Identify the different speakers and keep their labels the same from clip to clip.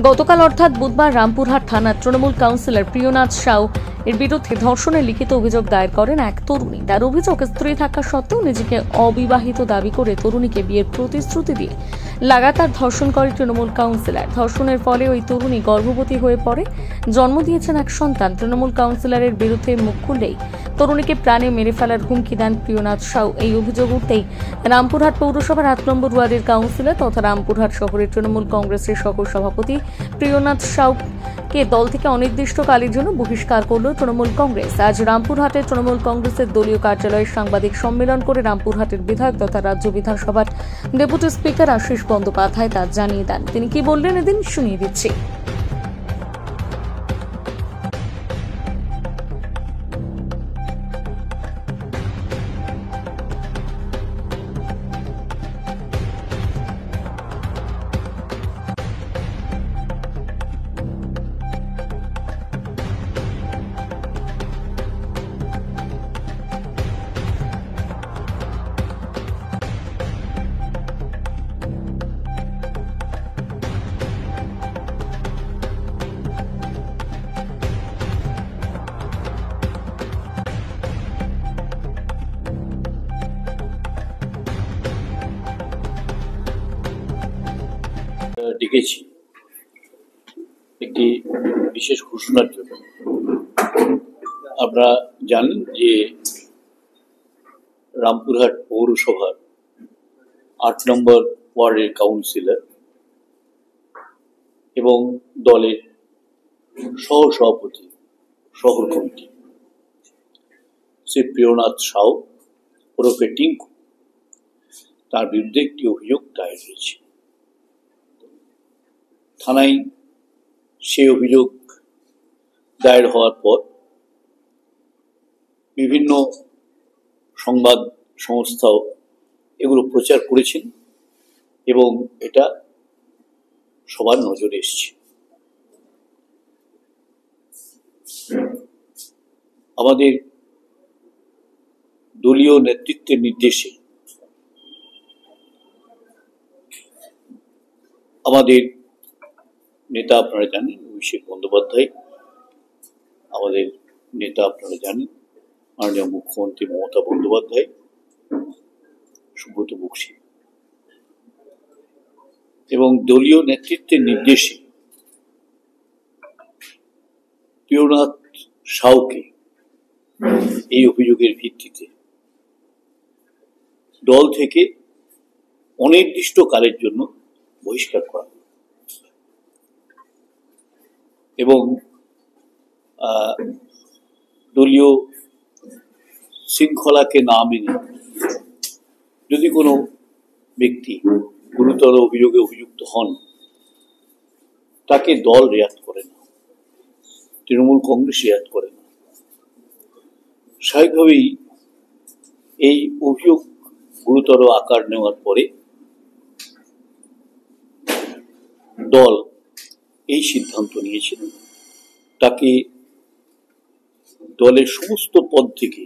Speaker 1: গতকাল অর্থাৎ বুধবার রামপুরহাট থানার তৃণমূল কাউন্সিলর প্রিয়নাথ সাউ এর বিরুদ্ধে ধর্ষণের লিখিত অভিযোগ দায়ের করেন এক তরুণী। তার অভিযোগ, স্ত্রী থাকা সত্ত্বেও নিজেকে অবিবাহিত দাবি করে তরুণীকে বিয়ের প্রতিশ্রুতি দিয়ে লাগাতার ধর্ষণ করে তৃণমূল কাউন্সিলর। ধর্ষণের ফলে ওই তরুণী গর্ভবতী হয়ে পড়ে, জন্ম দিয়েছেন এক সন্তান। তৃণমূল কাউন্সিলরের বিরুদ্ধে মুখ খুললেই তরুণীকে প্রাণে মেরে ফেলার হুমকি দেন প্রিয়নাথ সাউ। এই অভিযোগ উঠতেই রামপুরহাট পৌরসভার 8 নম্বর ওয়ার্ডের কাউন্সিলর তথা রামপুরহাট শহরের তৃণমূল কংগ্রেসের সহ সভাপতি প্রিয়নাথ সাউকে দল থেকে অনির্দিষ্টকালের জন্য বহিষ্কার করল তৃণমূল কংগ্রেস। আজ রামপুরহাটের তৃণমূল কংগ্রেসের দলীয় কার্যালয়ে সাংবাদিক সম্মেলন করে রামপুরহাটের বিধায়ক তথা রাজ্য বিধানসভার ডেপুটি স্পিকার আশিস বন্দ্যোপাধ্যায় তা জানিয়ে দেন। তিনি কি বললেন এদিন শুনিয়ে দিচ্ছি।
Speaker 2: ডেকেছি একটি বিশেষ ঘোষণার জন্য। আপনারা জানেন যে রামপুরহাট পৌরসভার 8 নম্বর ওয়ার্ডের কাউন্সিলর এবং দলের সহসভাপতি শহর কমিটি শ্রী প্রিয়নাথ সাউ ওরফে টিঙ্কু, তার বিরুদ্ধে একটি অভিযোগ দায়ের হয়েছে থানায়। সেই অভিযোগ দায়ের হওয়ার পর বিভিন্ন সংবাদ সংস্থাও এগুলো প্রচার করেছেন এবং এটা সবার নজরে এসছে। আমাদের দলীয় নেতৃত্বের নির্দেশে আমাদের নেতা আপনারা জানেন অভিষেক বন্দ্যোপাধ্যায়, আমাদের নেতা আপনারা জানেন মাননীয় মুখ্যমন্ত্রী মমতা বন্দ্যোপাধ্যায়, সুব্রত বক্সী এবং দলীয় নেতৃত্বের নির্দেশে প্রিয়নাথ সাউকে এই অভিযোগের ভিত্তিতে দল থেকে অনির্দিষ্টকালের জন্য বহিষ্কার করা এবং দলীয় শৃঙ্খলাকে না মেনে যদি কোনো ব্যক্তি গুরুতর অভিযোগে অভিযুক্ত হন তাকে দল রেয়াত করে না, তৃণমূল কংগ্রেস রেয়াত করে না। স্বাভাবিকভাবেই এই অভিযোগ গুরুতর আকার নেওয়ার পরে দল এই সিদ্ধান্ত নিয়েছিল তাকে দলের সমস্ত পদ থেকে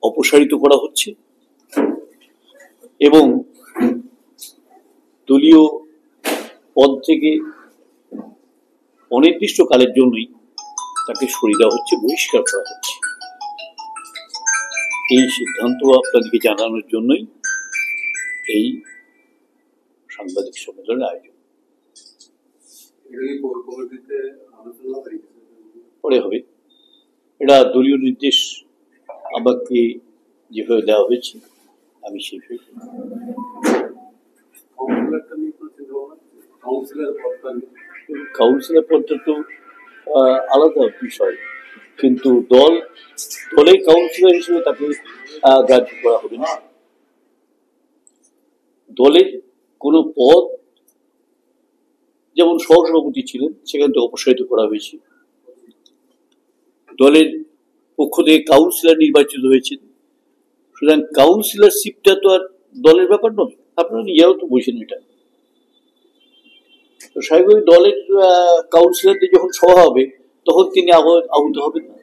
Speaker 2: অপসারিত করা হচ্ছে এবং দলীয় পদ থেকে অনির্দিষ্টকালের জন্যই তাকে সরিয়ে দেওয়া হচ্ছে, বহিষ্কার করা হচ্ছে। এই সিদ্ধান্ত আপনাদেরকে জানানোর জন্যই এই সাংবাদিক সম্মেলনের আয়োজন। পরে হবে, এটা দলীয় নির্দেশ আমাকে যেভাবে দেওয়া হয়েছে আমি সেইভাবে। কাউন্সিলর পদটা তো আলাদা বিষয়, কিন্তু দলের কাউন্সিলর হিসেবে তাকে গ্রাহ্য করা হবে না। দলের কোনো পদ যেমন সহসভাপতি ছিলেন সেখান থেকে অপসারিত করা হয়েছে, দলের পক্ষ থেকে কাউন্সিলর নির্বাচিত হয়েছেন, সুতরাং কাউন্সিলরশিপটা তো আর দলের ব্যাপার নয়, আপনারা নিজেরাও তো বলছেন এটা। তো স্বাভাবিক দলের কাউন্সিলরদের যখন সভা হবে তখন তিনি আহত হবেন না।